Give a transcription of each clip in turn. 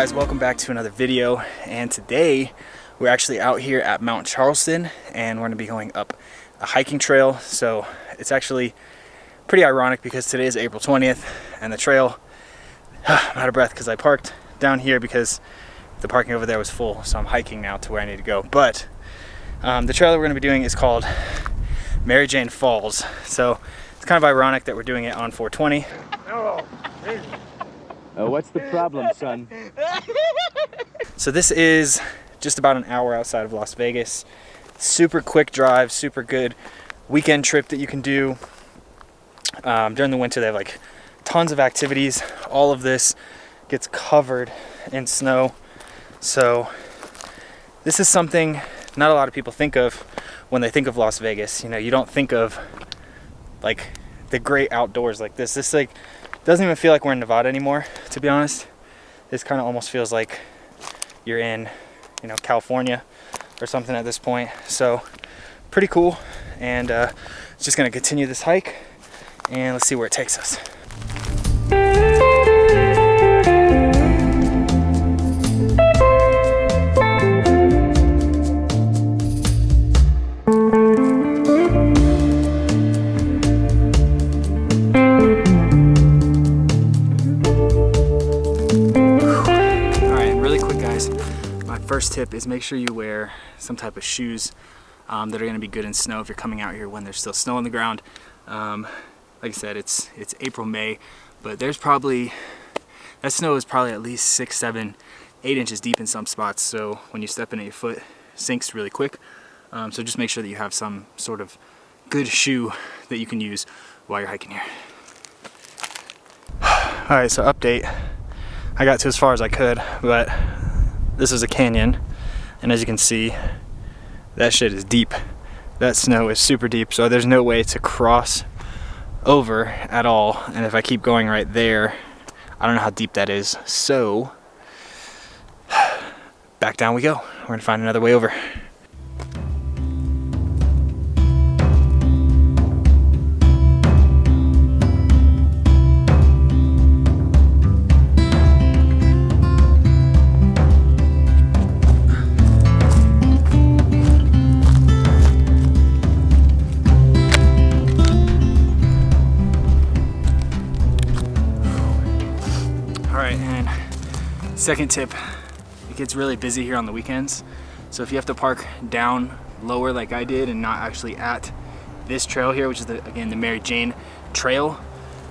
guys, welcome back to another video, and today we're actually out here at Mount Charleston and we're going to be going up a hiking trail. So it's actually pretty ironic because today is April 20th and the trail, I'm out of breath because I parked down here because the parking over there was full, so I'm hiking now to where I need to go. But the trail that we're going to be doing is called Mary Jane Falls, so it's kind of ironic that we're doing it on 420. What's the problem, son? So this is just about an hour outside of Las Vegas. Super quick drive, super good weekend trip that you can do. During the winter they have like tons of activities. All of this gets covered in snow. So this is something not a lot of people think of when they think of Las Vegas. You know, you don't think of like the great outdoors like this. This like doesn't even feel like we're in Nevada anymore, to be honest. This kind of almost feels like you're in, you know, California or something at this point. So pretty cool, and just gonna continue this hike and let's see where it takes us. First tip is make sure you wear some type of shoes that are going to be good in snow if you're coming out here when there's still snow on the ground. Like I said, it's April, May, but there's probably, that snow is probably at least 6, 7, 8 inches deep in some spots, so when you step in it, your foot sinks really quick. So just make sure that you have some sort of good shoe that you can use while you're hiking here. Alright, so update. I got to as far as I could, but this is a canyon, and as you can see, that shit is deep. That snow is super deep, so there's no way to cross over at all. And if I keep going right there, I don't know how deep that is. So back down we go. We're gonna find another way over. Second tip, it gets really busy here on the weekends. So if you have to park down lower like I did and not actually at this trail here, which is again the Mary Jane Trail,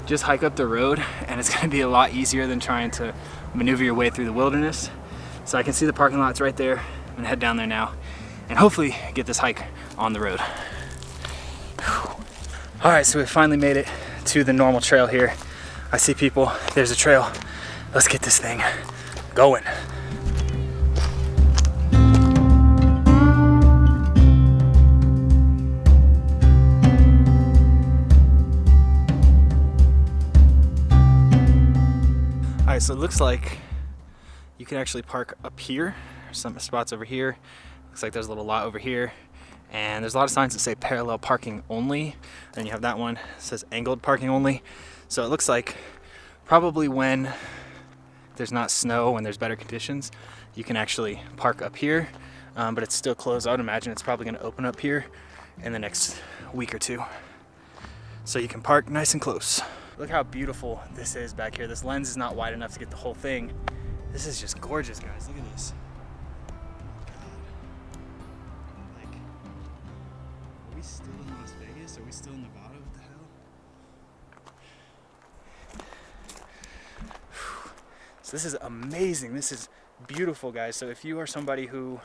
just hike up the road and it's gonna be a lot easier than trying to maneuver your way through the wilderness. So I can see the parking lots right there. I'm gonna head down there now and hopefully get this hike on the road. All right, so we finally made it to the normal trail here. I see people, there's a trail. Let's get this thing going. Alright, so it looks like you can actually park up here. There's some spots over here. Looks like there's a little lot over here. And there's a lot of signs that say parallel parking only. Then you have that one that says angled parking only. So it looks like probably when there's not snow and there's better conditions, you can actually park up here, but it's still closed. I would imagine it's probably going to open up here in the next week or two, so you can park nice and close. Look how beautiful this is back here. This lens is not wide enough to get the whole thing. This is just gorgeous, guys. Look at this. Like, are we still in Las Vegas? Are we still in Nevada? What the hell? So this is amazing. This is beautiful, guys. So if you are somebody who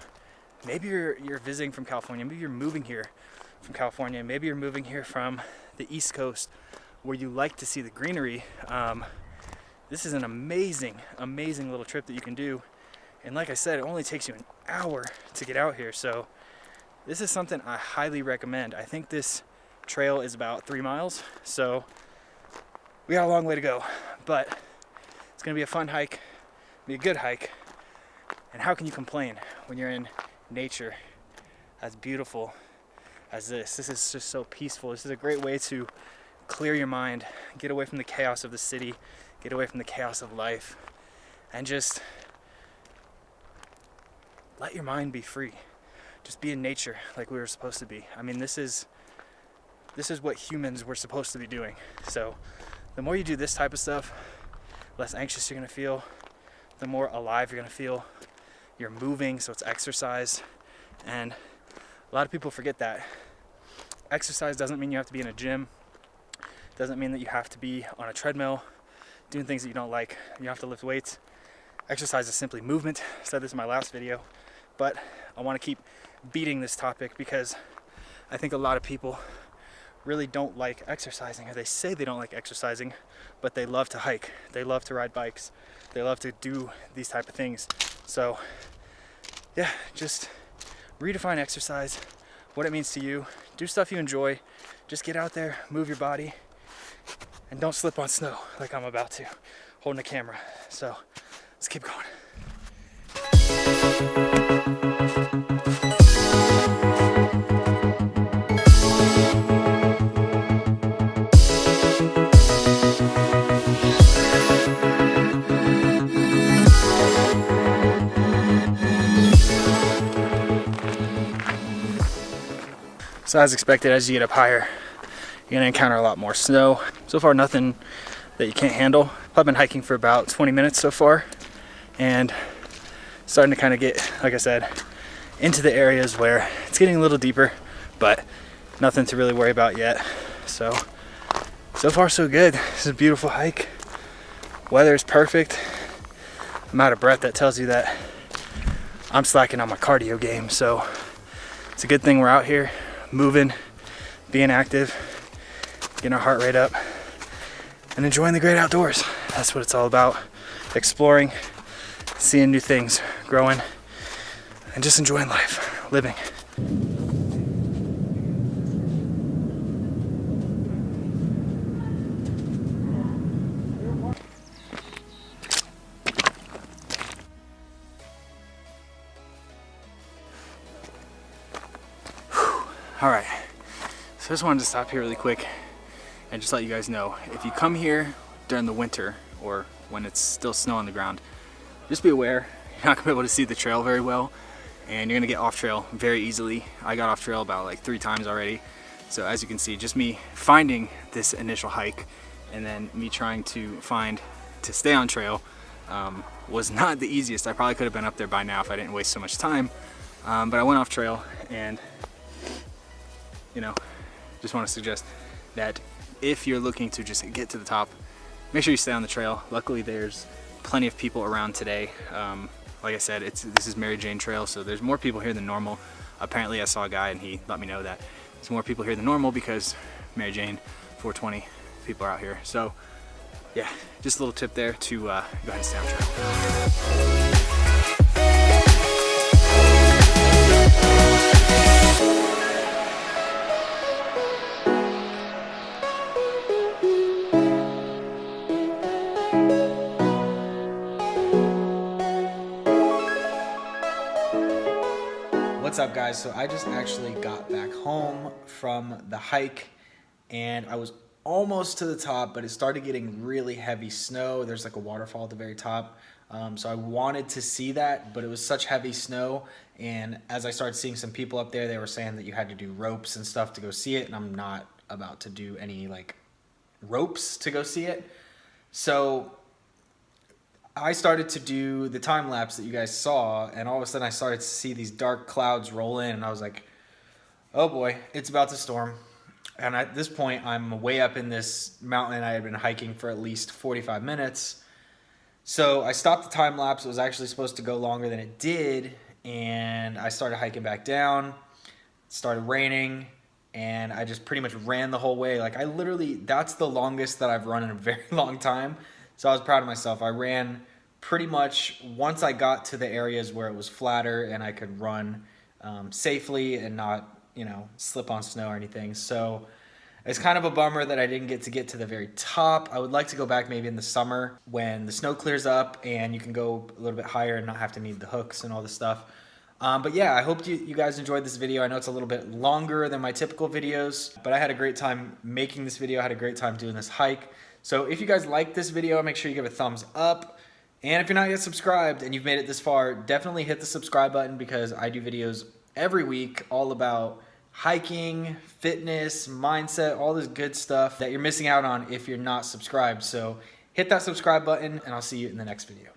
maybe you're visiting from California, maybe you're moving here from California, maybe you're moving here from the East Coast where you like to see the greenery, this is an amazing little trip that you can do. And like I said, it only takes you an hour to get out here. So this is something I highly recommend. I think this trail is about 3 miles, so we got a long way to go, but it's gonna be a fun hike, be a good hike. And how can you complain when you're in nature as beautiful as this? This is just so peaceful. This is a great way to clear your mind, get away from the chaos of the city, get away from the chaos of life, and just let your mind be free. Just be in nature like we were supposed to be. I mean, this is what humans were supposed to be doing. So the more you do this type of stuff, less anxious you're gonna feel, the more alive you're gonna feel. You're moving, so it's exercise. And a lot of people forget that. Exercise doesn't mean you have to be in a gym. Doesn't mean that you have to be on a treadmill doing things that you don't like. You don't have to lift weights. Exercise is simply movement. I said this in my last video, but I want to keep beating this topic because I think a lot of people really don't like exercising, or they say they don't like exercising, but they love to hike. They love to ride bikes. They love to do these type of things. So yeah, just redefine exercise, what it means to you. Do stuff you enjoy. Just get out there, move your body, and don't slip on snow like I'm about to, holding the camera. So let's keep going. So as expected, as you get up higher, you're gonna encounter a lot more snow. So far, nothing that you can't handle. I've been hiking for about 20 minutes so far, and starting to kind of get, like I said, into the areas where it's getting a little deeper, but nothing to really worry about yet. So far so good. This is a beautiful hike. Weather is perfect. I'm out of breath. That tells you that I'm slacking on my cardio game. So it's a good thing we're out here, moving, being active, getting our heart rate up, and enjoying the great outdoors. That's what it's all about. Exploring, seeing new things, growing, and just enjoying life, living. All right, so I just wanted to stop here really quick and just let you guys know, if you come here during the winter or when it's still snow on the ground, just be aware you're not gonna be able to see the trail very well, and you're gonna get off trail very easily. I got off trail about like 3 times already. So as you can see, just me finding this initial hike and then me trying to stay on trail was not the easiest. I probably could have been up there by now if I didn't waste so much time, but I went off trail, and you know, just want to suggest that if you're looking to just get to the top, make sure you stay on the trail. Luckily, there's plenty of people around today. Like I said, this is Mary Jane Trail, so there's more people here than normal. Apparently, I saw a guy and he let me know that there's more people here than normal because Mary Jane 420 people are out here. So yeah, just a little tip there to go ahead and stay on trail. What's up, guys? So I just actually got back home from the hike, and I was almost to the top, but it started getting really heavy snow. There's like a waterfall at the very top, so I wanted to see that, but it was such heavy snow, and as I started seeing some people up there, they were saying that you had to do ropes and stuff to go see it, and I'm not about to do any like ropes to go see it. So I started to do the time lapse that you guys saw, and all of a sudden I started to see these dark clouds roll in, and I was like, oh boy, it's about to storm. And at this point, I'm way up in this mountain I had been hiking for at least 45 minutes. So I stopped the time lapse. It was actually supposed to go longer than it did, and I started hiking back down. It started raining, and I just pretty much ran the whole way. Like, I literally, that's the longest that I've run in a very long time. So I was proud of myself. I ran pretty much once I got to the areas where it was flatter and I could run safely and not, you know, slip on snow or anything. So it's kind of a bummer that I didn't get to the very top. I would like to go back maybe in the summer when the snow clears up and you can go a little bit higher and not have to need the hooks and all this stuff. But yeah, I hope you guys enjoyed this video. I know it's a little bit longer than my typical videos, but I had a great time making this video. I had a great time doing this hike. So if you guys like this video, make sure you give it a thumbs up. And if you're not yet subscribed and you've made it this far, definitely hit the subscribe button because I do videos every week all about hiking, fitness, mindset, all this good stuff that you're missing out on if you're not subscribed. So hit that subscribe button and I'll see you in the next video.